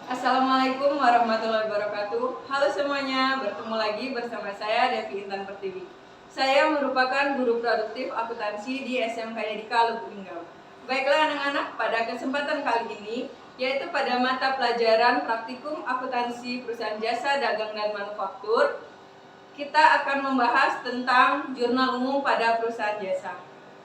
Assalamualaikum warahmatullahi wabarakatuh. Halo semuanya, bertemu lagi bersama saya Devi Intan Pertiwi. Saya merupakan guru produktif akuntansi di SMK Yadika Lubuk Linggau. Baiklah anak-anak, pada kesempatan kali ini, yaitu pada mata pelajaran praktikum akuntansi perusahaan jasa dagang dan manufaktur, kita akan membahas tentang jurnal umum pada perusahaan jasa.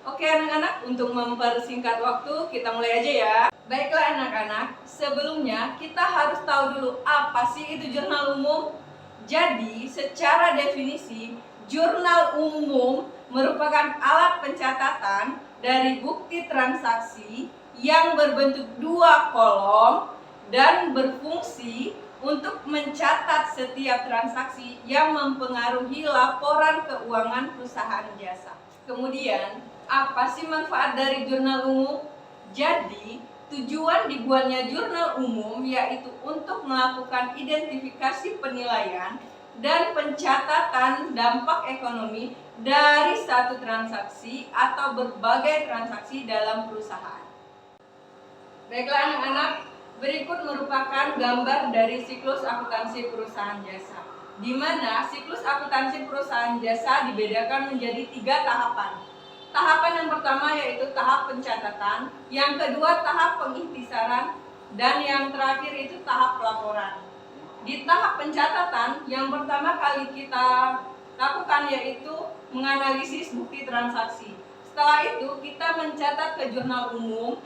Oke anak-anak, untuk mempersingkat waktu, kita mulai aja ya. Baiklah anak-anak, sebelumnya kita harus tahu dulu apa sih itu jurnal umum. Jadi, secara definisi, jurnal umum merupakan alat pencatatan dari bukti transaksi yang berbentuk dua kolom dan berfungsi untuk mencatat setiap transaksi yang mempengaruhi laporan keuangan perusahaan jasa. Kemudian, apa sih manfaat dari jurnal umum? Jadi, tujuan dibuatnya jurnal umum yaitu untuk melakukan identifikasi penilaian dan pencatatan dampak ekonomi dari satu transaksi atau berbagai transaksi dalam perusahaan. Baiklah anak-anak, berikut merupakan gambar dari siklus akuntansi perusahaan jasa, di mana siklus akuntansi perusahaan jasa dibedakan menjadi 3 tahapan. Tahapan yang pertama yaitu tahap pencatatan, yang kedua tahap pengikhtisaran, dan yang terakhir itu tahap pelaporan. Di tahap pencatatan, yang pertama kali kita lakukan yaitu menganalisis bukti transaksi. Setelah itu kita mencatat ke jurnal umum,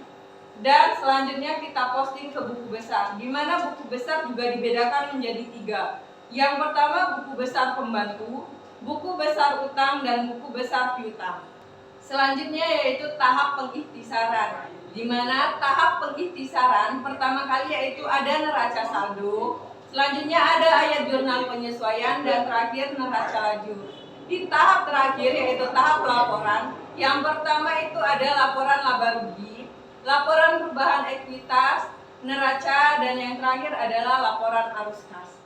dan selanjutnya kita posting ke buku besar, di mana buku besar juga dibedakan menjadi 3. Yang pertama buku besar pembantu, buku besar utang, dan buku besar piutang. Selanjutnya yaitu tahap pengikhtisaran, di mana tahap pengikhtisaran pertama kali yaitu ada neraca saldo, selanjutnya ada ayat jurnal penyesuaian, dan terakhir neraca lajur. Di tahap terakhir yaitu tahap laporan, yang pertama itu ada laporan laba rugi, laporan perubahan ekuitas, neraca, dan yang terakhir adalah laporan arus kas.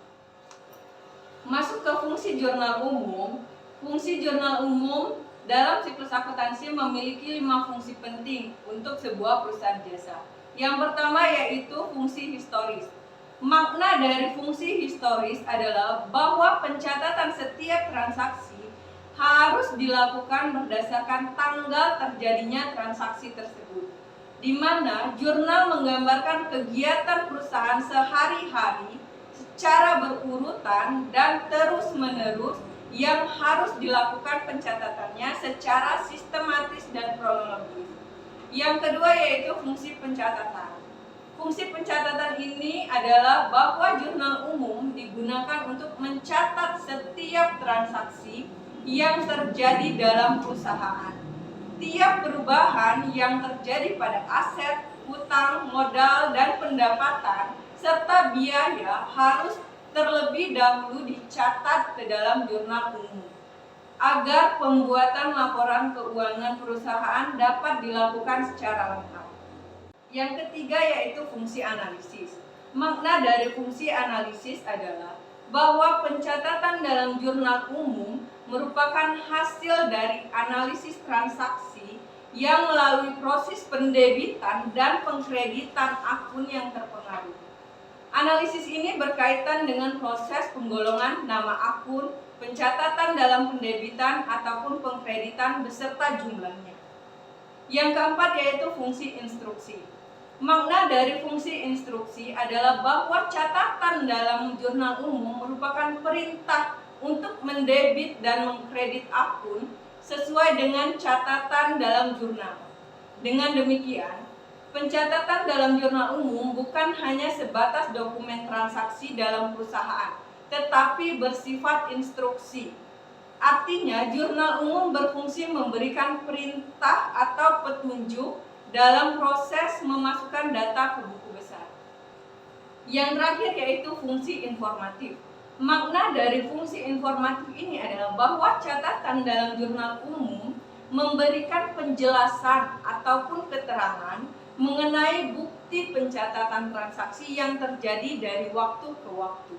Masuk ke fungsi jurnal umum. Fungsi jurnal umum dalam siklus akuntansi memiliki 5 fungsi penting untuk sebuah perusahaan jasa. Yang pertama yaitu fungsi historis. Makna dari fungsi historis adalah bahwa pencatatan setiap transaksi harus dilakukan berdasarkan tanggal terjadinya transaksi tersebut, di mana jurnal menggambarkan kegiatan perusahaan sehari-hari secara berurutan dan terus-menerus yang harus dilakukan pencatatannya secara sistematis dan kronologis. Yang kedua yaitu fungsi pencatatan. Fungsi pencatatan ini adalah bahwa jurnal umum digunakan untuk mencatat setiap transaksi yang terjadi dalam perusahaan. Tiap perubahan yang terjadi pada aset, hutang, modal, dan pendapatan serta biaya harus terlebih dahulu dicatat ke dalam jurnal umum agar pembuatan laporan keuangan perusahaan dapat dilakukan secara lengkap. Yang ketiga yaitu fungsi analisis. Makna dari fungsi analisis adalah bahwa pencatatan dalam jurnal umum merupakan hasil dari analisis transaksi yang melalui proses pendebitan dan pengkreditan akun yang terpengaruh. Analisis ini berkaitan dengan proses penggolongan nama akun, pencatatan dalam pendebitan ataupun pengkreditan beserta jumlahnya. Yang keempat yaitu fungsi instruksi. Makna dari fungsi instruksi adalah bahwa catatan dalam jurnal umum merupakan perintah untuk mendebit dan mengkredit akun sesuai dengan catatan dalam jurnal. Dengan demikian, pencatatan dalam jurnal umum bukan hanya sebatas dokumen transaksi dalam perusahaan, tetapi bersifat instruksi. Artinya, jurnal umum berfungsi memberikan perintah atau petunjuk dalam proses memasukkan data ke buku besar. Yang terakhir yaitu fungsi informatif. Makna dari fungsi informatif ini adalah bahwa catatan dalam jurnal umum memberikan penjelasan ataupun keterangan mengenai bukti pencatatan transaksi yang terjadi dari waktu ke waktu.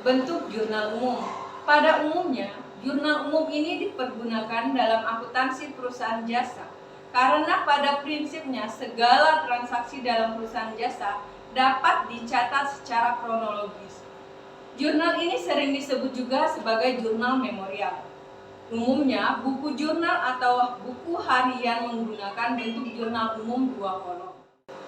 Bentuk jurnal umum. Pada umumnya, jurnal umum ini dipergunakan dalam akuntansi perusahaan jasa karena pada prinsipnya segala transaksi dalam perusahaan jasa dapat dicatat secara kronologis. Jurnal ini sering disebut juga sebagai jurnal memorial. Umumnya, buku jurnal atau buku harian menggunakan bentuk jurnal umum 2 kolom.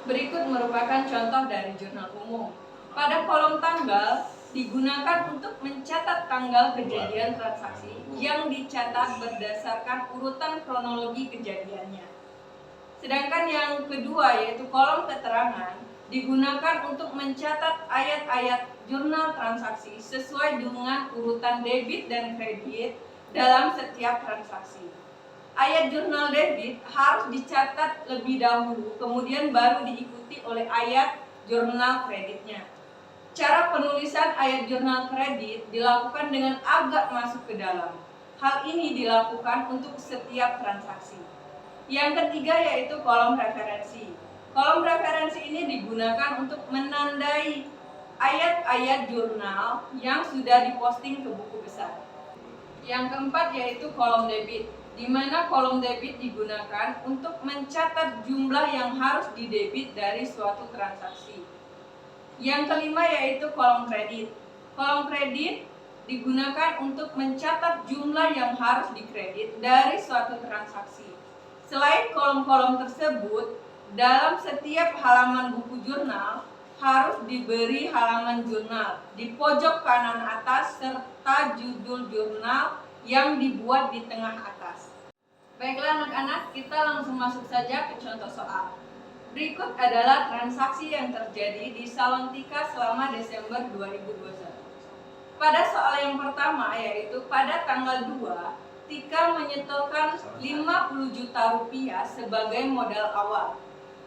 Berikut merupakan contoh dari jurnal umum. Pada kolom tanggal, digunakan untuk mencatat tanggal kejadian transaksi yang dicatat berdasarkan urutan kronologi kejadiannya. Sedangkan yang kedua, yaitu kolom keterangan, digunakan untuk mencatat ayat-ayat jurnal transaksi sesuai dengan urutan debit dan kredit dalam setiap transaksi. Ayat jurnal debit harus dicatat lebih dahulu, kemudian baru diikuti oleh ayat jurnal kreditnya. Cara penulisan ayat jurnal kredit dilakukan dengan agak masuk ke dalam. Hal ini dilakukan untuk setiap transaksi. Yang ketiga yaitu kolom referensi. Kolom referensi ini digunakan untuk menandai ayat-ayat jurnal yang sudah diposting ke buku besar. Yang keempat yaitu kolom debit, di mana kolom debit digunakan untuk mencatat jumlah yang harus didebit dari suatu transaksi. Yang kelima yaitu kolom kredit. Kolom kredit digunakan untuk mencatat jumlah yang harus dikredit dari suatu transaksi. Selain kolom-kolom tersebut, dalam setiap halaman buku jurnal harus diberi halaman jurnal di pojok kanan atas serta judul jurnal yang dibuat di tengah atas. Baiklah anak-anak, kita langsung masuk saja ke contoh soal. Berikut adalah transaksi yang terjadi di Salontika selama Desember 2021. Pada soal yang pertama, yaitu pada tanggal 2, Tika menyetorkan 50 juta rupiah sebagai modal awal.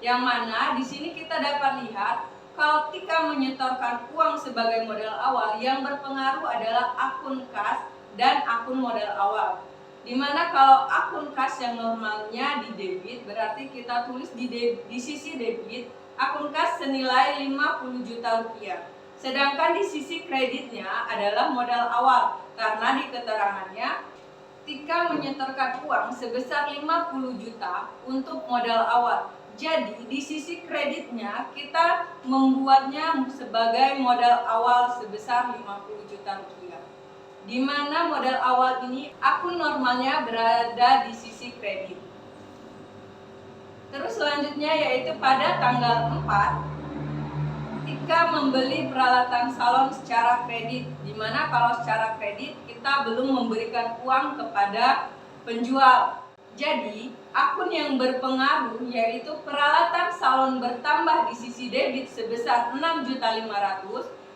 Yang mana di sini kita dapat lihat kalau Tika menyetorkan uang sebagai modal awal, yang berpengaruh adalah akun kas dan akun modal awal. Dimana kalau akun kas yang normalnya di debit, berarti kita tulis di sisi debit akun kas senilai 50 juta rupiah. Sedangkan di sisi kreditnya adalah modal awal, karena di keterangannya Tika menyetorkan uang sebesar 50 juta untuk modal awal. Jadi di sisi kreditnya kita membuatnya sebagai modal awal sebesar 50 juta rupiah. Di mana modal awal ini akun normalnya berada di sisi kredit. Terus selanjutnya yaitu pada tanggal 4, Tika membeli peralatan salon secara kredit. Di mana kalau secara kredit kita belum memberikan uang kepada penjual. Jadi akun yang berpengaruh yaitu peralatan salon bertambah di sisi debit sebesar 6.500.000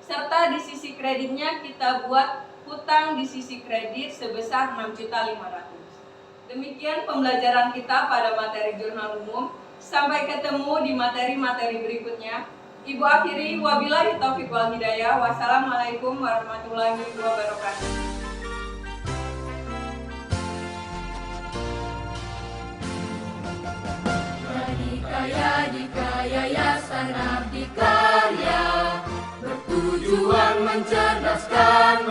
serta di sisi kreditnya kita buat hutang di sisi kredit sebesar 6.500.000. Demikian pembelajaran kita pada materi jurnal umum. Sampai ketemu di materi-materi berikutnya. Ibu akhiri, wabillahi taufiq wal hidayah. Wassalamualaikum warahmatullahi wabarakatuh. Yayasan Abdi Karya bertujuan mencerdaskan